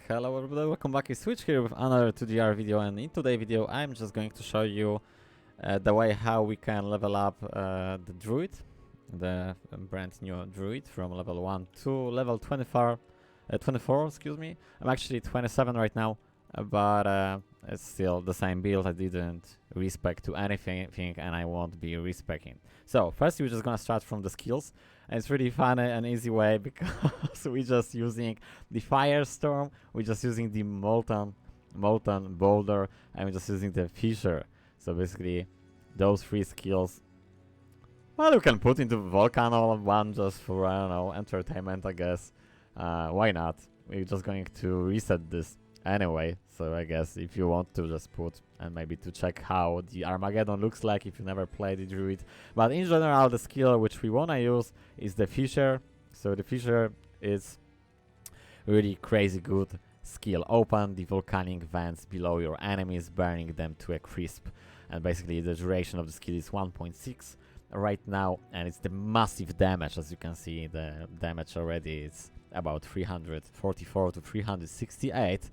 Hello everybody, welcome back. It's Switch here with another 2DR video, and in today's video I'm just going to show you the way how we can level up the Druid, the brand new Druid from level 1 to level 24, excuse me. I'm actually 27 right now, but it's still the same build. I didn't respec to anything and I won't be respecing. So first we're just gonna start from the skills, and it's really fun and easy way because we're just using the Firestorm, we're just using the Molten Boulder, and we're just using the Fissure. So basically those three skills, well, you can put into Volcano one just for, I don't know, entertainment, I guess. Why not? We're just going to reset this anyway, so I guess if you want to just put and maybe to check how the Armageddon looks like if you never played the Druid. But in general, the skill which we wanna use is the Fissure. So the Fissure is really crazy good skill. Open the volcanic vents below your enemies, burning them to a crisp. And basically the duration of the skill is 1.6 right now, and it's the massive damage. As you can see, the damage already is about 344 to 368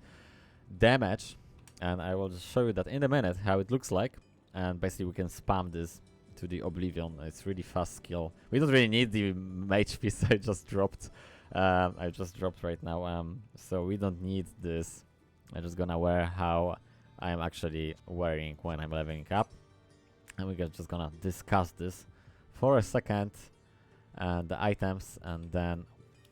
damage, and I will just show you that in a minute how it looks like. And basically we can spam this to the oblivion. It's really fast skill. We don't really need the mage piece I just dropped. I just dropped right now, so we don't need this. I'm just gonna wear how I'm actually wearing when I'm leveling up, and we're just gonna discuss this for a second, and the items, and then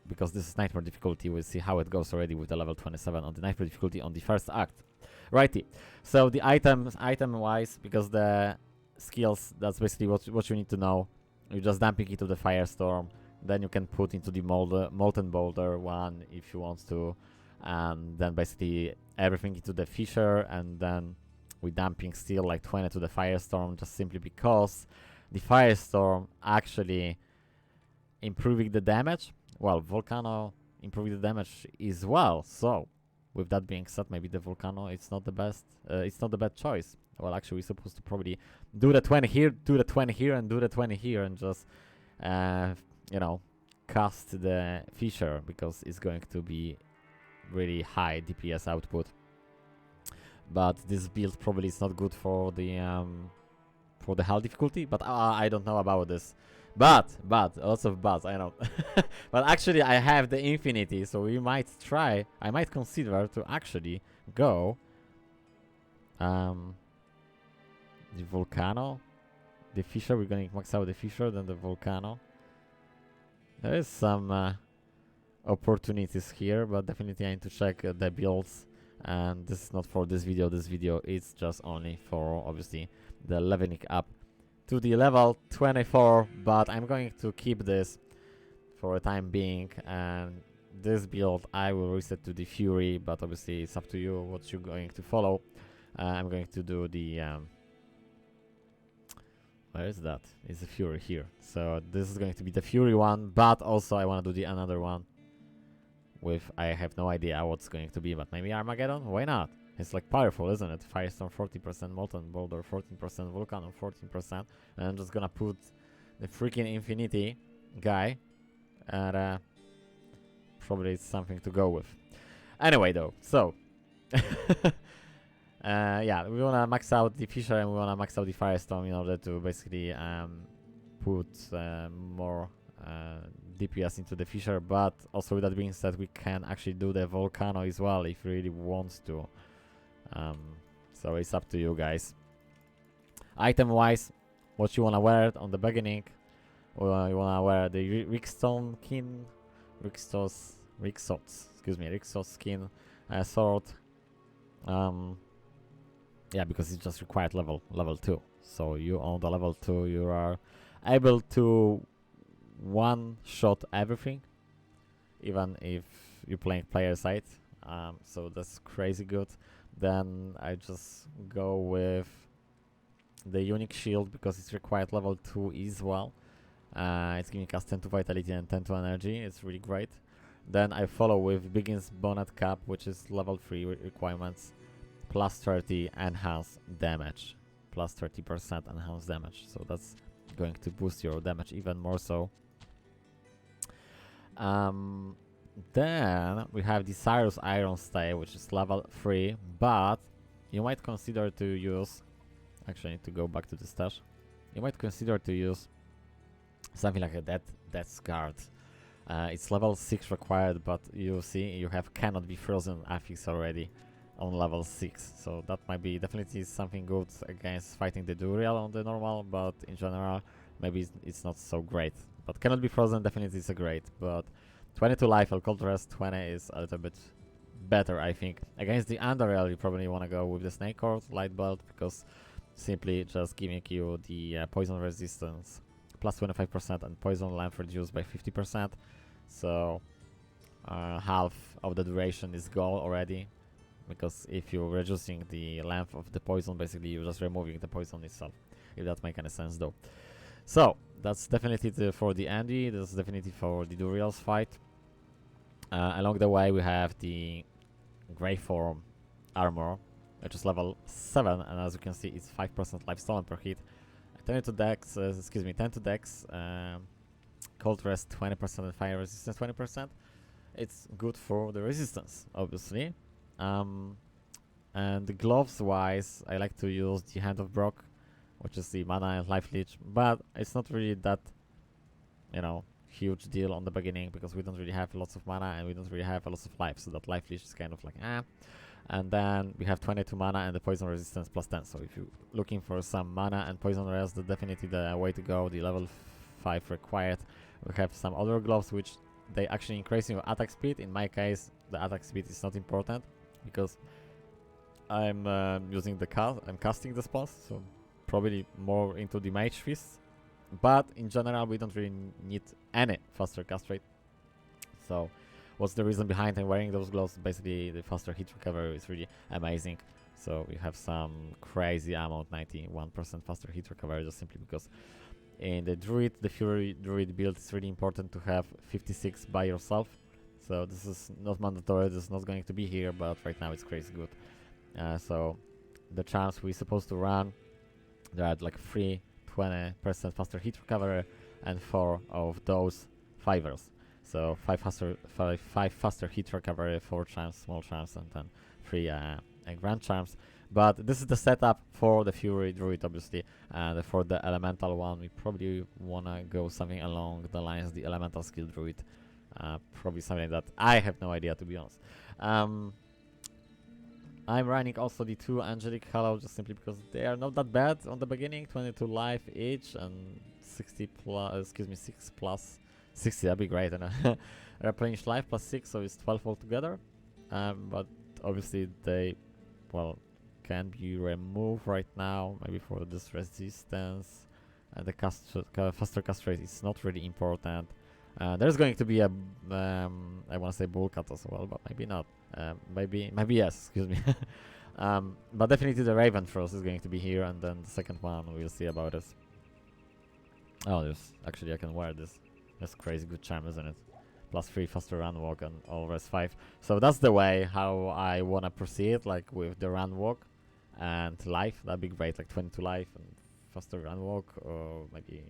because this is nightmare difficulty, we'll see how it goes already with the level 27 on the nightmare difficulty on the first act. Righty. So the item wise, because the skills, that's basically what you need to know. You're just dumping it to the Firestorm, then you can put into the Molten Boulder one if you want to, and then basically everything into the Fissure, and then we're dumping still like 20 to the Firestorm, just simply because the Firestorm actually improving the damage. Well, Volcano improving the damage as well. So with that being said, maybe the Volcano it's not the best, it's not the bad choice. Well, actually we're supposed to probably do the 20 here, do the 20 here, and do the 20 here, and just you know, cast the Fissure, because it's going to be really high DPS output. But this build probably is not good for the hell difficulty, but I don't know about this. But lots of buts, I know. But actually I have the infinity, so we might try, I might consider to actually go the Volcano, the Fissure. We're gonna max out the Fissure, then the Volcano. There is some opportunities here, but definitely I need to check the builds, and this is not for this video. This video is just only for obviously the leveling up to the level 24, but I'm going to keep this for a time being, and this build I will reset to the Fury, but obviously it's up to you what you're going to follow. I'm going to do the where is that? It's the Fury here. So this is going to be the Fury one, but also I want to do the another one with, I have no idea what's going to be, but maybe Armageddon? Why not? It's like powerful, isn't it? Firestorm 40%, Molten Boulder 14%, Volcano 14%, and I'm just gonna put the freaking Infinity guy, and probably it's something to go with. Anyway though, so yeah, we wanna max out the Fissure and we wanna max out the Firestorm in order to basically put more DPS into the Fissure, but also with that being said, we can actually do the Volcano as well if you really want to. So it's up to you guys. Item wise, what you wanna wear on the beginning? You wanna wear the Rixos skin sword. Yeah, because it's just required level 2. So you on the level 2, you are able to one-shot everything, even if you're playing player side. So that's crazy good. Then I just go with the unique shield because it's required level 2 as well. It's giving us 10 to vitality and 10 to energy. It's really great. Then I follow with Begins Bonnet Cap, which is level 3 requirements, plus 30 enhanced damage, plus 30% enhanced damage. So that's going to boost your damage even more so. Then we have the Cyrus Iron Stay, which is level 3, but you might consider to use... Actually, I need to go back to the stash. You might consider to use something like a Death's Guard. It's level 6 required, but you see, you have Cannot Be Frozen affix already on level 6. So that might be definitely something good against fighting the Duriel on the normal, but in general, maybe it's not so great. But Cannot Be Frozen definitely is a great, but 22 life, Cold Rest 20 is a little bit better, I think. Against the Underrail, you probably want to go with the Snake Court, Light Belt, because simply just giving you the poison resistance plus 25% and poison length reduced by 50%. So half of the duration is gone already, because if you're reducing the length of the poison, basically you're just removing the poison itself, if that makes any sense though. So that's definitely for the Andy, that's definitely for the Duriel's fight. Along the way we have the Grey Form armor, which is level 7, and as you can see it's 5% life stolen per hit. 10 to dex, 10 to dex, cold rest 20% and fire resistance 20%. It's good for the resistance, obviously. And the gloves wise, I like to use the Hand of Brock, which is the mana and life leech, but it's not really that, you know, huge deal on the beginning, because we don't really have lots of mana and we don't really have lots of life, so that life leech is kind of like And then we have 22 mana and the poison resistance plus 10. So if you're looking for some mana and poison rest, that's definitely the way to go. The level 5 required. We have some other gloves which they actually increase your attack speed. In my case, the attack speed is not important because I'm using the I'm casting the spells, so probably more into the mage fist. But in general, we don't really need any faster cast rate. So what's the reason behind wearing those gloves? Basically, the faster hit recovery is really amazing. So we have some crazy amount, 91% faster hit recovery, just simply because in the Druid, the Fury Druid build, it's really important to have 56 by yourself. So this is not mandatory, this is not going to be here, but right now it's crazy good. So the charms we're supposed to run, there are like 3 20% faster hit recovery and 4 of those fivers. So 5 faster hit recovery, 4 charms, small charms, and then 3 grand charms. But this is the setup for the Fury Druid, obviously. And for the elemental one, we probably wanna go something along the lines the elemental skill Druid. Probably something that I have no idea, to be honest. I'm running also the 2 Angelic Hollow, just simply because they are not that bad on the beginning. 22 life each and 60 plus, 6 plus 60, that'd be great. And replenish life plus 6, so it's 12 altogether. But obviously they, well, can be removed right now, maybe for this resistance. And the faster cast rate is not really important. There's going to be a, I want to say bull cut as well, but maybe not. Maybe yes, excuse me. But definitely the Raven Frost is going to be here, and then the second one we'll see about it. Oh, there's actually I can wear this. That's crazy good charm, isn't it? Plus 3 faster run walk and all rest 5. So that's the way how I wanna proceed, like with the run walk and life. That'd be great, like 22 life and faster run walk, or maybe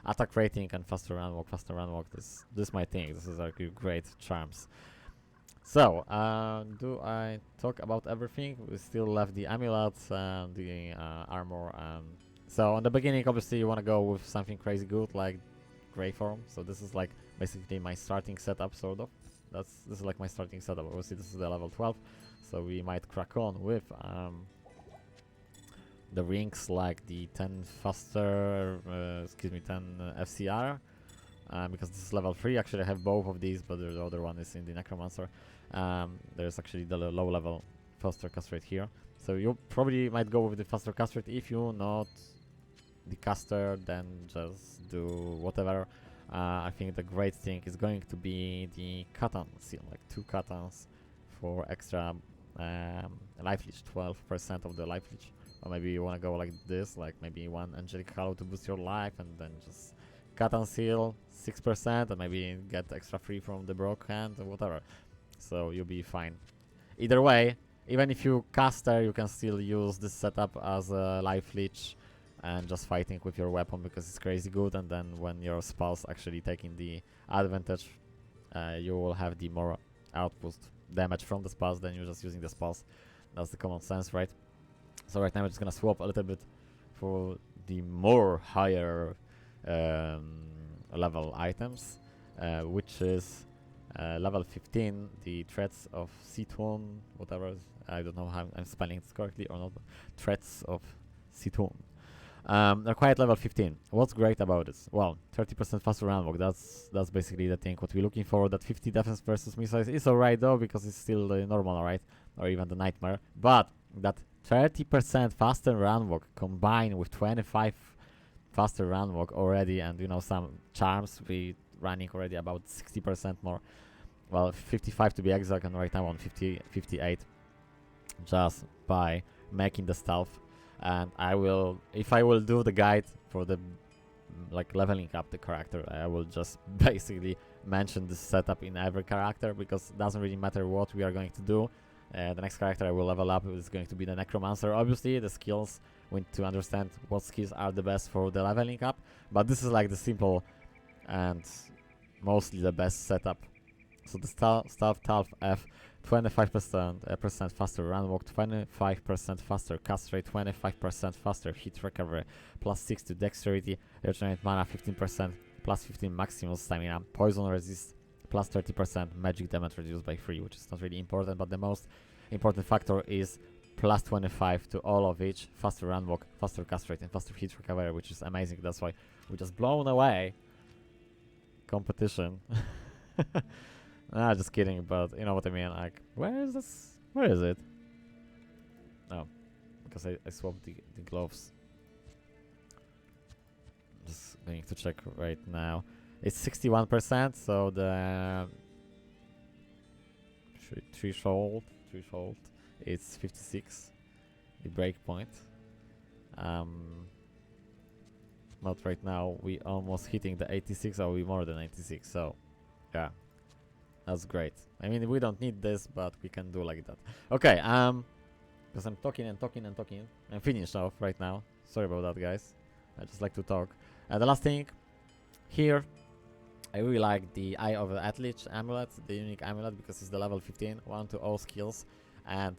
attack rating and faster run walk, This is my thing. This is like great charms. So, do I talk about everything? We still left the amulets and the armor. So on the beginning, obviously, you want to go with something crazy good like Grey Form. So this is like basically my starting setup, sort of. This is like my starting setup. Obviously, this is the level 12, so we might crack on with the rings like the 10 faster, 10 FCR. Because this is level 3, actually I have both of these, but the other one is in the Necromancer. There's actually the low level faster cast rate here. So you probably might go with the faster cast rate. If you're not the caster, then just do whatever. I think the great thing is going to be the Katan seal, like 2 Katans for extra life leech, 12% of the life leech. Or maybe you want to go like this, like maybe 1 Angelic Hollow to boost your life, and then just Katan seal 6%, and maybe get extra free from the Brock hand or whatever. So you'll be fine. Either way, even if you caster, you can still use this setup as a life leech and just fighting with your weapon because it's crazy good. And then when your spells actually taking the advantage you will have the more output damage from the spells than you're just using the spells. That's the common sense, right? So right now we're just gonna swap a little bit for the more higher level items, which is level 15, the threats of Citron, whatever. I don't know how I'm spelling this correctly or not, but threats of Citron. They're quite level 15. What's great about this? Well, 30% faster round walk. That's basically the thing what we're looking for. That 50 defense versus missiles is alright though, because it's still the normal, right? Or even the nightmare. But that 30% faster round walk combined with 25 faster round walk already, and you know, some charms, we running already about 60% more. Well, 55 to be exact, and right now on 58, just by making the stealth. And I will, if I will do the guide for the like leveling up the character, I will just basically mention this setup in every character, because it doesn't really matter what we are going to do. The next character I will level up is going to be the Necromancer. Obviously, the skills, we need to understand what skills are the best for the leveling up, but this is like the simple and mostly the best setup. So the stealth F, 25% faster run walk, 25% faster cast rate, 25% faster hit recovery, plus 6 to dexterity, regenerate mana 15%, plus 15 maximum stamina, poison resist, plus 30% magic damage reduced by 3, which is not really important, but the most important factor is plus 25 to all of each, faster run walk, faster cast rate, and faster hit recovery, which is amazing. That's why we just blown away competition. Nah, just kidding, but you know what I mean. Like, where is this? Where is it? Oh, because I swapped the gloves. Just going to check right now. It's 61%, so the threshold it's 56. The break point. But right now we almost hitting the 86, or we more than 86. So, yeah. That's great. I mean, we don't need this, but we can do like that. Okay, because I'm talking and talking and talking. I'm finished off right now. Sorry about that, guys. I just like to talk. The last thing, here, I really like the Eye of the Athlete amulet, the unique amulet, because it's the level 15, 1 to all skills. And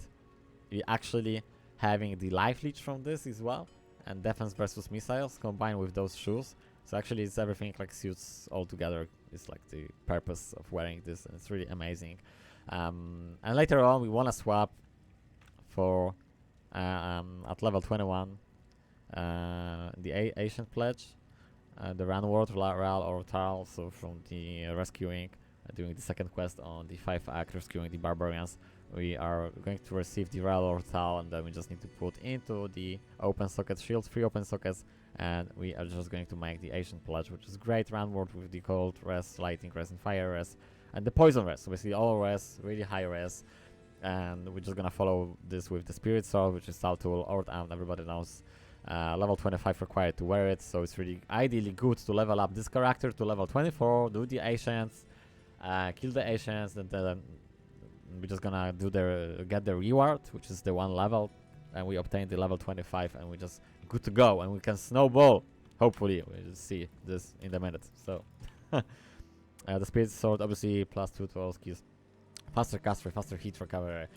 we actually having the life leech from this as well. And defense versus missiles combined with those shoes. So actually it's everything like suits all together. It's like the purpose of wearing this, and it's really amazing. And later on we want to swap for at level 21 the Ancient Pledge, the Ranward, Ral or Tarl, so from the rescuing, doing the second quest on the 5 act rescuing the barbarians. We are going to receive the Ral or Tal, and then we just need to put into the open socket shields, 3 open sockets, and we are just going to make the Ancient Pledge, which is great Ranward with the cold res, lighting res, and fire res, and the poison res. So basically all res, really high res, and we're just gonna follow this with the Spirit Sword, which is Tal Tool, or everybody knows. Level 25 required to wear it, so it's really ideally good to level up this character to level 24, do the Ancients, kill the Ancients, and then we're just gonna do get the reward, which is the 1 level, and we obtain the level 25, and we're just good to go, and we can snowball. Hopefully, we'll see this in a minute. So, the Spirit Sword, obviously, plus 2 to all skills. Faster cast rate, faster hit recovery.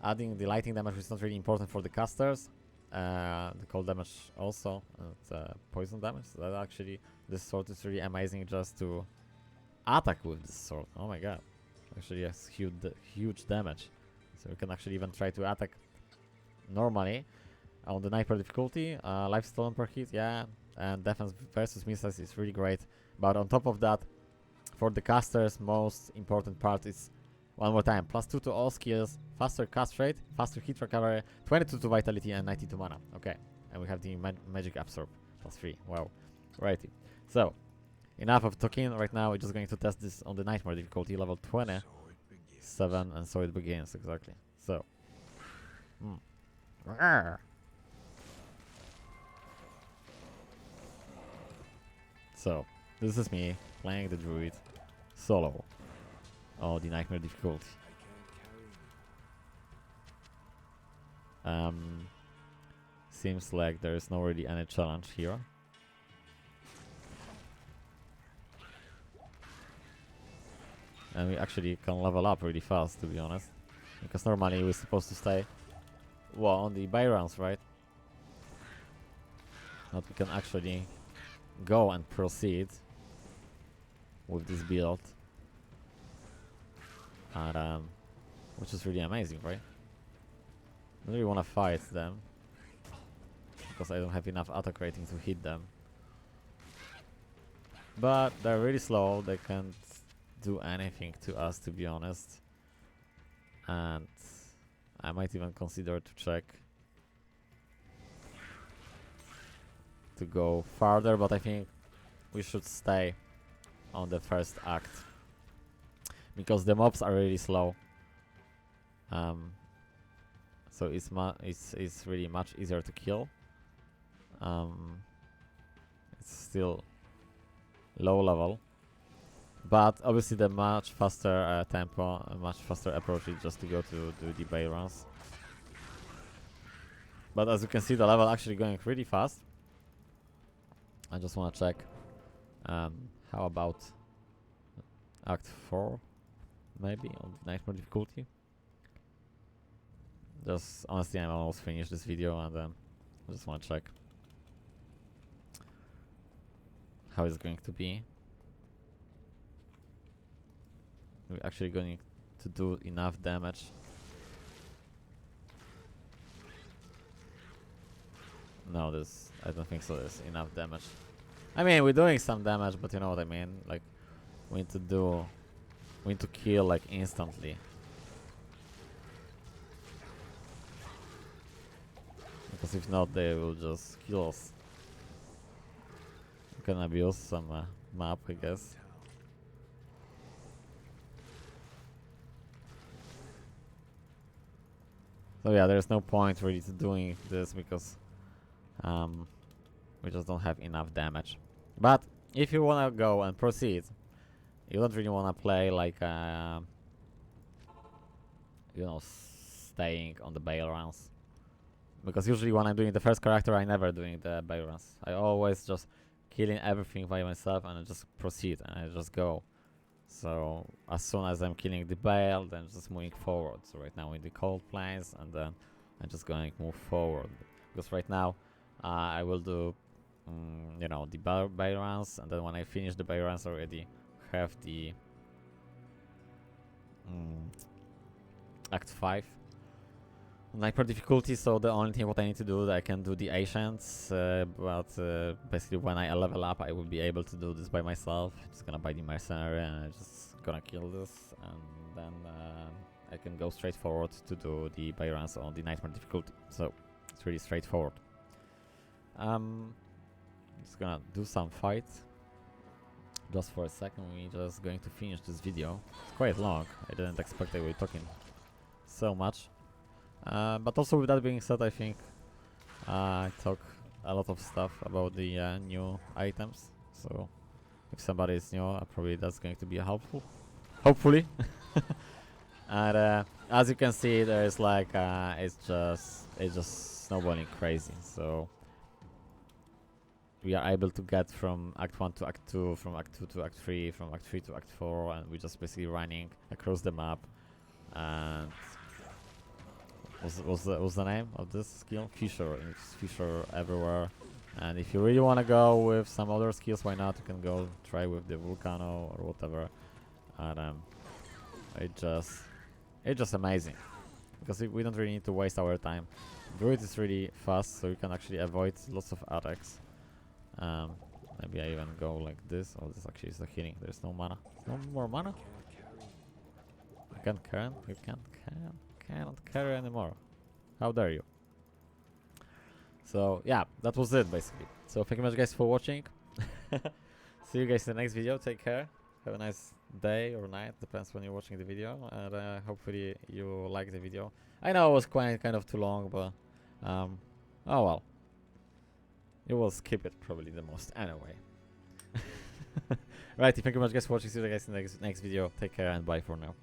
Adding the lighting damage is not really important for the casters. The cold damage also, and poison damage. So that actually, this sword is really amazing just to attack with this sword. Oh my god. Actually, yes, huge damage. So we can actually even try to attack normally on the sniper difficulty. Life stolen per hit, yeah, and defense versus missiles is really great. But on top of that, for the casters, most important part is, one more time, plus 2 to all skills, faster cast rate, faster hit recovery, 22 to vitality, and 92 mana. Okay, and we have the magic absorb, plus 3. Wow, righty. So, enough of talking right now. We're just going to test this on the nightmare difficulty, level 27, and so it begins, exactly. So, so this is me playing the Druid solo on the nightmare difficulty. Seems like there is not really any challenge here. And we actually can level up really fast, to be honest. Because normally we're supposed to stay, well, on the buy rounds, right? But we can actually go and proceed with this build. And, which is really amazing, right? I really want to fight them. Because I don't have enough attack rating to hit them. But they're really slow, they can't do anything to us, to be honest. And I might even consider to check to go farther, but I think we should stay on the first act. Because the mobs are really slow. So it's really much easier to kill. It's still low level, but obviously the much faster tempo, much faster approach is just to go to do the bay runs. But as you can see, the level actually going really fast. I just want to check how about Act 4 maybe on the nightmare difficulty. Just honestly, I'm almost finished this video, and I just want to check how it's going to be. We're actually going to do enough damage. No, I don't think so. There's enough damage. I mean, we're doing some damage, but you know what I mean. Like, we need to kill like instantly. Because if not, they will just kill us. We can abuse some map, I guess. So yeah, there's no point really to doing this because we just don't have enough damage. But if you wanna go and proceed, you don't really wanna play like you know, staying on the bail rounds. Because usually when I'm doing the first character, I never doing the bail runs. I always just killing everything by myself and I just proceed and I just go. So as soon as I'm killing the bail, then just moving forward. So right now in the cold plains, and then I'm just going to move forward. Because right now I will do, you know, the bail runs, and then when I finish the bail runs, already have the Act 5. Nightmare difficulty, so the only thing what I need to do is I can do the ancients, but basically when I level up I will be able to do this by myself. Just gonna buy the mercenary and I'm just gonna kill this, and then I can go straight forward to do the buy runs on the nightmare difficulty. So it's really straightforward. Just gonna do some fights. Just for a second, we're just going to finish this video. It's quite long. I didn't expect I will be talking so much. But also with that being said, I think I talk a lot of stuff about the new items. So if somebody is new, probably that's going to be helpful. Hopefully. And as you can see, there is like it's just snowballing crazy. So we are able to get from Act 1 to Act 2, from Act 2 to Act 3, from Act 3 to Act 4, and we're just basically running across the map. And what's the name of this skill? Fisher. It's Fisher everywhere. And if you really want to go with some other skills, why not? You can go try with the Volcano or whatever. And it's just amazing, because we don't really need to waste our time. Druid is really fast, so you can actually avoid lots of attacks. Maybe I even go like this. Oh, this actually is the healing. There's no mana. No more mana. You can't carry. You cannot carry anymore. How dare you? So yeah, that was it basically. So thank you much guys for watching. See you guys in the next video. Take care. Have a nice day or night, depends when you're watching the video. And hopefully you like the video. I know it was quite kind of too long, but oh well. You will skip it probably the most anyway. Right, thank you much guys for watching. See you guys in the next video. Take care and bye for now.